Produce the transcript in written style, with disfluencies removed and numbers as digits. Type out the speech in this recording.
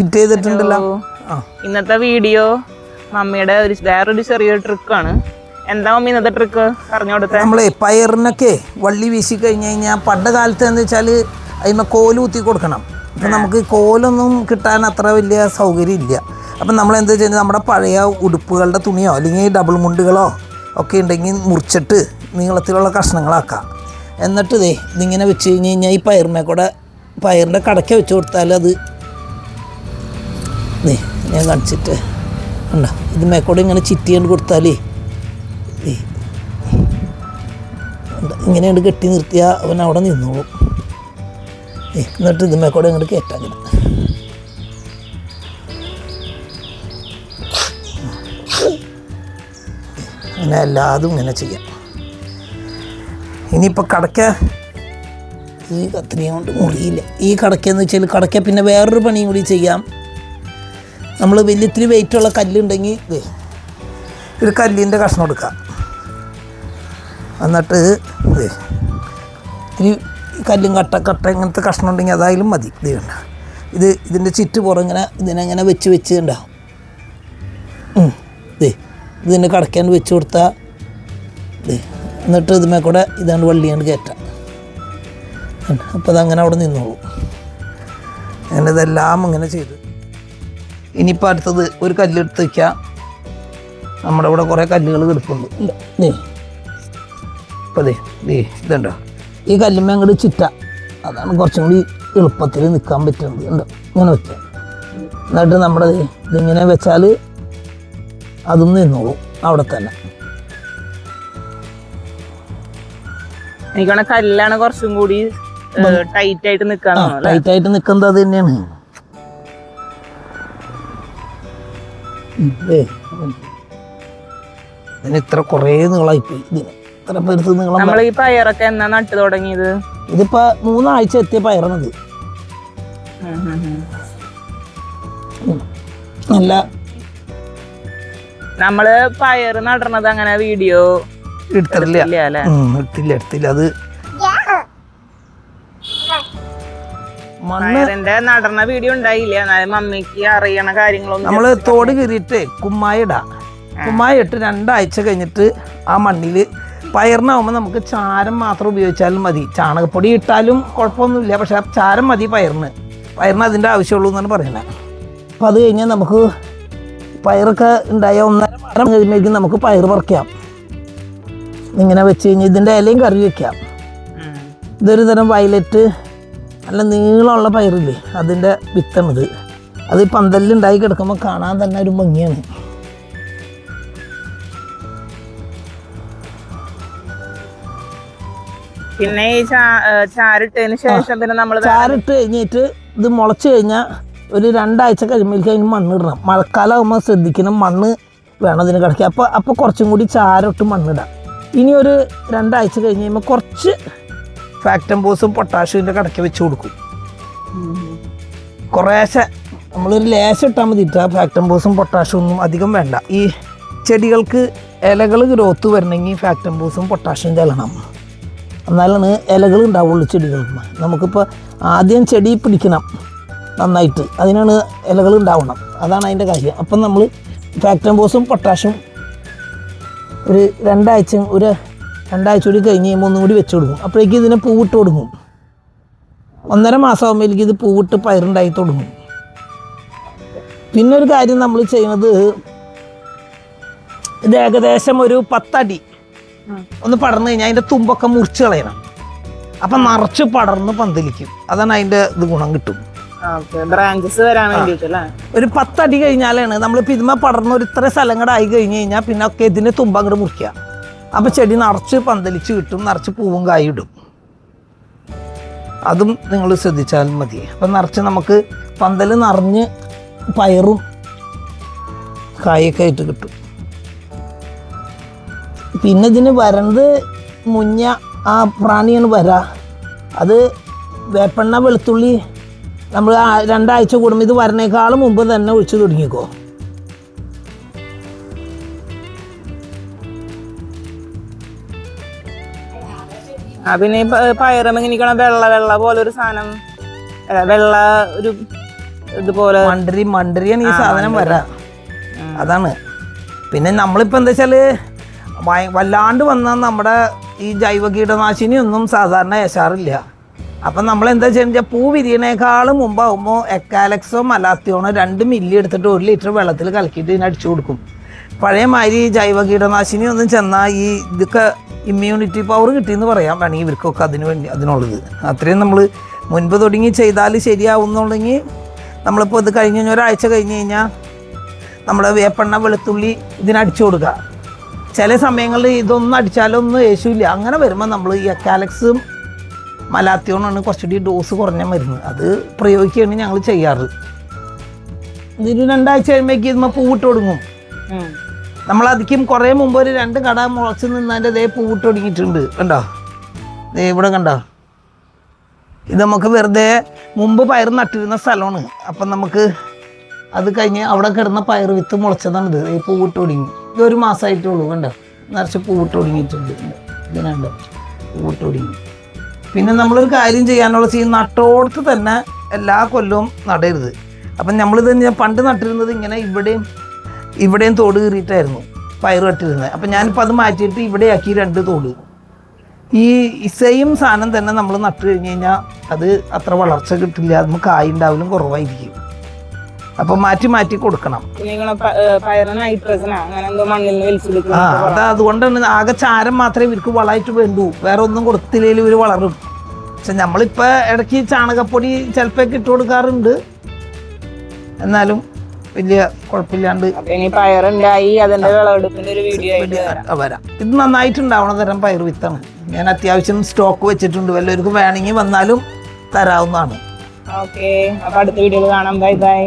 Fit ചെയ്തിട്ടുണ്ടല്ലോ. ഇന്നത്തെ video മമ്മിയുടെ വേറൊരു ചെറിയൊരു ട്രിക്കാണ്. എന്താ മമ്മി ഇന്നത്തെ ട്രിക്ക് പറഞ്ഞു കൊടുത്തത്? നമ്മളെ പയറിനൊക്കെ വള്ളി വീശി കഴിഞ്ഞ് കഴിഞ്ഞാൽ പണ്ട് കാലത്ത് എന്ന് വെച്ചാൽ അതിന് കോല് കുത്തി കൊടുക്കണം. അപ്പം നമുക്ക് കോലൊന്നും കിട്ടാൻ അത്ര വലിയ സൗകര്യം ഇല്ല. അപ്പം നമ്മൾ എന്താ ചെയ്യുന്നത്, നമ്മുടെ പഴയ ഉടുപ്പുകളുടെ തുണിയോ അല്ലെങ്കിൽ ഡബിൾ മുണ്ടുകളോ ഒക്കെ ഉണ്ടെങ്കിൽ മുറിച്ചിട്ട് നീളത്തിലുള്ള കഷ്ണങ്ങളാക്കാം. എന്നിട്ട് ഇതിങ്ങനെ വെച്ച് കഴിഞ്ഞ് കഴിഞ്ഞാൽ ഈ പയറിനെ കൂടെ പയറിൻ്റെ കടയ്ക്ക് വെച്ച് കൊടുത്താൽ അത് ഞാൻ കാണിച്ചിട്ട് ഉണ്ടോ, ഇത് മേക്കൂടെ ഇങ്ങനെ ചിറ്റിയാണ്ട് കൊടുത്താലേ ഇങ്ങനെയാണ് കെട്ടി നിർത്തിയാൽ അവൻ അവിടെ നിന്നോളും. എന്നിട്ട് ഇത് മേക്കൂടെ ഇങ്ങോട്ട് കയറ്റാൻ കിട്ടും. അങ്ങനെ എല്ലാതും ഇങ്ങനെ ചെയ്യാം. ഇനിയിപ്പോൾ കടയ്ക്ക ഈ കത്രിക കൊണ്ട് മുറിയില്ല. ഈ കടയ്ക്കെന്ന് വെച്ചാൽ കടയ്ക്ക പിന്നെ വേറൊരു പണിയും കൂടി ചെയ്യാം. നമ്മൾ വലിയ ഇത്തിരി വെയിറ്റുള്ള കല്ലുണ്ടെങ്കിൽ ഒരു കല്ലിൻ്റെ കഷ്ണം എടുക്കാം. എന്നിട്ട് ഇത്തിരി കല്ലും കട്ട ഇങ്ങനത്തെ കഷ്ണം ഉണ്ടെങ്കിൽ അതായാലും മതി. ഇത് കണ്ട, ഇതിൻ്റെ ചുറ്റ് പുറങ്ങനെ ഇതിനെങ്ങനെ വെച്ച് ഉണ്ടാവും. ഇതിൻ്റെ കടക്കാൻ വെച്ച് കൊടുത്താൽ എന്നിട്ട് ഇതുമേ കൂടെ ഇതാണ്ട് വള്ളിയാണ്ട് കയറ്റാം. അപ്പോൾ അതങ്ങനെ അവിടെ നിന്നോളും. അങ്ങനെ ഇതെല്ലാം ഇങ്ങനെ ചെയ്ത് ഇനിയിപ്പോൾ അടുത്തത് ഒരു കല്ലെടുത്ത് വയ്ക്കാം. നമ്മുടെ ഇവിടെ കുറേ കല്ലുകൾ കിടപ്പുണ്ട്. ഇപ്പോൾ ഇതുണ്ടോ, ഈ കല്ലുമ്മ അങ്ങോട്ട് ചുറ്റ, അതാണ് കുറച്ചും കൂടി എളുപ്പത്തിൽ നിൽക്കാൻ പറ്റുന്നത്. ഉണ്ടോ, ഇങ്ങനെ വെക്കാം. എന്നിട്ട് നമ്മുടെ ഇതിങ്ങനെ വെച്ചാൽ അതും നിന്നോളും അവിടെ തന്നെ. എനിക്കാണ് കല്ലാണ് കുറച്ചും കൂടി ടൈറ്റ് ആയിട്ട് നിൽക്കുന്നത്. അത് തന്നെയാണ്. ഇതിന് ഇത്ര കുറേ നീളമായിപ്പോയി. ഇതിന് ഇത്ര പെരുത്ത് നീളം. നമ്മൾ ഈ പയറൊക്കെ എന്നാ നട്ട് തുടങ്ങിയത്? ഇതിപ്പോ 3 ആഴ്ച എത്തിയ പയറാണത്. നല്ല നമ്മള് പയറ് നടണത് അങ്ങനെ വീഡിയോ എടുത്തില്ല. അത് പയറിന്റെ നടണ വീഡിയോ ഉണ്ടായില്ല. എന്നാലും മമ്മിക്ക് അറിയണ കാര്യങ്ങളൊന്നും നമ്മള് തോട് കീറിയിട്ട് കുമ്മായ ഇട്ട് 2 ആഴ്ച കഴിഞ്ഞിട്ട് ആ മണ്ണിൽ പയറിനാവുമ്പോൾ നമുക്ക് ചാരം മാത്രം ഉപയോഗിച്ചാലും മതി. ചാണകപ്പൊടി ഇട്ടാലും കുഴപ്പമൊന്നുമില്ല, പക്ഷെ ചാരം മതി പയറിന് അതിൻ്റെ ആവശ്യമുള്ളൂ എന്നാണ് പറയുന്നത്. അപ്പോൾ അത് കഴിഞ്ഞാൽ നമുക്ക് പയറൊക്കെ ഉണ്ടായ 1.5 മാസം കഴിയുമ്പോഴേക്കും നമുക്ക് പയർ പറിക്കാം. ഇങ്ങനെ വെച്ച് കഴിഞ്ഞാൽ ഇതിൻ്റെ ഇലയും കറി വയ്ക്കാം. ഇതൊരു തരം വയലറ്റ് നല്ല നീളമുള്ള പയറില്ലേ, അതിൻ്റെ വിത്താണിത്. അത് ഈ പന്തലിലുണ്ടായി കിടക്കുമ്പോൾ കാണാൻ തന്നെ ഒരു ഭംഗിയാണ്. പിന്നെ ഈ ചാരിട്ടതിന് ശേഷം പിന്നെ നമ്മൾ ചാരിട്ട് കഴിഞ്ഞിട്ട് ഇത് മുളച്ച് കഴിഞ്ഞാൽ ഒരു 2 ആഴ്ച കഴിയുമ്പോഴേക്കും അതിന് മണ്ണിടണം. മഴക്കാലമാകുമ്പോൾ ശ്രദ്ധിക്കണം, മണ്ണ് വേണം അതിന് കിടക്കുക. അപ്പോൾ കുറച്ചും കൂടി ചാരിട്ട് മണ്ണിടാം. ഇനി ഒരു 2 ആഴ്ച കഴിഞ്ഞ് കഴിയുമ്പോൾ കുറച്ച് ഫാക്ടംബോസും പൊട്ടാഷ്യം കടയ്ക്ക് വെച്ച് കൊടുക്കും. കുറേശ്ശെ നമ്മളൊരു ലേശം ഇട്ടാൽ മതി. ഫാക്ടംബോസും പൊട്ടാഷ്യം ഒന്നും അധികം വേണ്ട. ഈ ചെടികൾക്ക് ഇലകൾ ഗ്രോത്ത് വരണമെങ്കിൽ ഫാക്ടംബോസും പൊട്ടാഷ്യം ചെല്ലണം, എന്നാലാണ് ഇലകൾ ഉണ്ടാവുള്ളൂ ചെടികൾക്ക്. നമുക്കിപ്പോൾ ആദ്യം ചെടി പിടിക്കണം നന്നായിട്ട്, അതിനാണ് ഇലകൾ ഉണ്ടാവണം, അതാണ് അതിൻ്റെ കാര്യം. അപ്പം നമ്മൾ ഫാക്ടംബോസും പൊട്ടാഷ്യം ഒരു 2 ആഴ്ച കൂടി കഴിഞ്ഞ് കഴിയുമ്പോൾ ഒന്നും കൂടി വെച്ച് കൊടുക്കും. അപ്പോഴേക്കും ഇതിനെ പൂവിട്ട് കൊടുക്കും. 1.5 മാസം ആകുമ്പോഴേക്കും ഇത് പൂവിട്ട് പയറുണ്ടായി തുടങ്ങും. പിന്നെ ഒരു കാര്യം നമ്മൾ ചെയ്യുന്നത്, ഇത് ഏകദേശം ഒരു 10 അടി ഒന്ന് പടർന്നു കഴിഞ്ഞാൽ അതിൻ്റെ തുമ്പൊക്കെ മുറിച്ച് കളയണം. അപ്പം നിറച്ച് പടർന്ന് പന്തലിക്കും. അതാണ് അതിൻ്റെ ഇത് ഗുണം കിട്ടും. ബ്രാഞ്ചസ് വരാൻ വേണ്ടിയിട്ടല്ലേ. ഒരു 10 അടി കഴിഞ്ഞാലാണ് നമ്മളിപ്പോൾ ഇതിമ പടർന്ന് ഒരു ഇത്ര സ്ഥലം കൂടെ ആയി കഴിഞ്ഞ് കഴിഞ്ഞാൽ പിന്നെ ഒക്കെ ഇതിൻ്റെ തുമ്പ് അങ്ങോട്ട് മുറിക്കുക. അപ്പോൾ ചെടി നിറച്ച് പന്തലിച്ച് കിട്ടും, നിറച്ച് പൂവും കായും ഇടും. അതും നിങ്ങൾ ശ്രദ്ധിച്ചാൽ മതി. അപ്പം നിറച്ച് നമുക്ക് പന്തൽ നിറഞ്ഞ് പയറും കായൊക്കെ ആയിട്ട് കിട്ടും. പിന്നെ ഇതിന് വരണ്ട് മുഞ്ഞ ആ പ്രാണിയാണ് വര. അത് വേപ്പെണ്ണ വെളുത്തുള്ളി നമ്മൾ 2 ആഴ്ച കൂടുമ്പോൾ ഇത് വരണേക്കാളും മുമ്പ് തന്നെ ഒഴിച്ച് തുടങ്ങിക്കോ. പിന്നെ പയറും ഇങ്ങനെ വെള്ള പോലെ ഒരു സാധനം, വെള്ള ഒരു ഇതുപോലെ മണ്ടരിയാണ് ഈ സാധനം വരാ. അതാണ്. പിന്നെ നമ്മളിപ്പോൾ എന്താ വെച്ചാൽ വല്ലാണ്ട് വന്നാൽ നമ്മുടെ ഈ ജൈവ കീടനാശിനി ഒന്നും സാധാരണ ഏശാറില്ല. അപ്പം നമ്മളെന്താ ചെയ്യുക, പൂ വിരിയണേക്കാളും മുമ്പാകുമ്പോൾ എക്കാലക്സോ മലാത്തിയോണോ 2 മില്ലി എടുത്തിട്ട് 1 ലിറ്റർ വെള്ളത്തിൽ കലക്കിയിട്ട് ഇതിന് അടിച്ചു കൊടുക്കും. പഴയ മാതിരി ജൈവ കീടനാശിനി ഒന്നും ചെന്നാൽ ഈ ഇതൊക്കെ ഇമ്മ്യൂണിറ്റി പവർ കിട്ടിയെന്ന് പറയാൻ വേണമെങ്കിൽ ഇവർക്കൊക്കെ അതിനുള്ളത്. അത്രയും നമ്മൾ മുൻപ് തുടങ്ങി ചെയ്താൽ ശരിയാവുന്നുണ്ടെങ്കിൽ നമ്മളിപ്പോൾ ഇത് കഴിഞ്ഞ് ഒരാഴ്ച കഴിഞ്ഞ് കഴിഞ്ഞാൽ നമ്മുടെ വേപ്പെണ്ണ വെളുത്തുള്ളി ഇതിനടിച്ചു കൊടുക്കുക. ചില സമയങ്ങളിൽ ഇതൊന്നും അടിച്ചാലൊന്നും യേശുവില്ല. അങ്ങനെ വരുമ്പോൾ നമ്മൾ ഈ എക്കാലക്സും മലാത്തിയോണാണ് കുറച്ചുകൂടി ഡോസ് കുറഞ്ഞ മരുന്ന്, അത് പ്രയോഗിക്കുകയാണ് ഞങ്ങൾ ചെയ്യാറ്. ഇതിന് 2 ആഴ്ച കഴിയുമ്പോഴേക്ക് ഇതുമ്പോൾ പൂവിട്ട് തുടങ്ങും. നമ്മളധികം കുറേ മുമ്പ് ഒരു 2 കട മുളച്ച് നിന്നതിൻ്റെ അതേ പൂവിട്ട് തുടങ്ങിയിട്ടുണ്ട്. കണ്ടോ, ഇവിടെ കണ്ടോ, ഇത് നമുക്ക് വെറുതെ മുമ്പ് പയർ നട്ടിരുന്ന സ്ഥലമാണ്. അപ്പം നമുക്ക് അത് കഴിഞ്ഞ് അവിടെ കിടന്ന പയർ വിത്ത് മുളച്ചതാണിത്. ഈ പൂവിട്ട് തുടങ്ങി. ഇത് 1 മാസമായിട്ടേ ഉള്ളൂ. കണ്ടോ, നിറച്ച് പൂവിട്ട് തുടങ്ങിയിട്ടുണ്ട്. ഇതിനുണ്ട് പൂവിട്ട് തുടങ്ങി. പിന്നെ നമ്മളൊരു കാര്യം ചെയ്യാനുള്ള നട്ടോടത്ത് തന്നെ എല്ലാ കൊല്ലവും നടരുത്. അപ്പം നമ്മളിത് പണ്ട് നട്ടിരുന്നത് ഇങ്ങനെ ഇവിടെയും തോട് കീറിയിട്ടായിരുന്നു പയർ നട്ടിരുന്നത്. അപ്പം ഞാനിപ്പോൾ അത് മാറ്റിയിട്ട് ഇവിടെയാക്കി 2 തോട്. ഈ സെയിം സാധനം തന്നെ നമ്മൾ നട്ട് കഴിഞ്ഞ് കഴിഞ്ഞാൽ അത് അത്ര വളർച്ച കിട്ടില്ല, നമുക്ക് കായ് ഉണ്ടാവലും കുറവായിരിക്കും. അപ്പം മാറ്റി കൊടുക്കണം. അതുകൊണ്ടാണ് ആകെ ചാരം മാത്രമേ ഇവർക്ക് വളമായിട്ട് വേണ്ടൂ, വേറെ ഒന്നും കൊടുത്തില്ലെങ്കിൽ ഇവർ വളരും. പക്ഷെ നമ്മളിപ്പോൾ ഇടയ്ക്ക് ചാണകപ്പൊടി ചിലപ്പോൾ ഇട്ട് കൊടുക്കാറുണ്ട്, എന്നാലും വലിയ കുഴപ്പമില്ലാണ്ട് വരാം. ഇത് നന്നായിട്ടുണ്ടാവണ തരം പയർ വിത്താണ്. ഞാൻ അത്യാവശ്യം സ്റ്റോക്ക് വെച്ചിട്ടുണ്ട്, വല്ലവർക്കും വേണമെങ്കിൽ വന്നാലും തരാവുന്നതാണ്. ഓക്കെ, അപ്പൊ അടുത്ത വീഡിയോയിൽ കാണാം. Bye bye.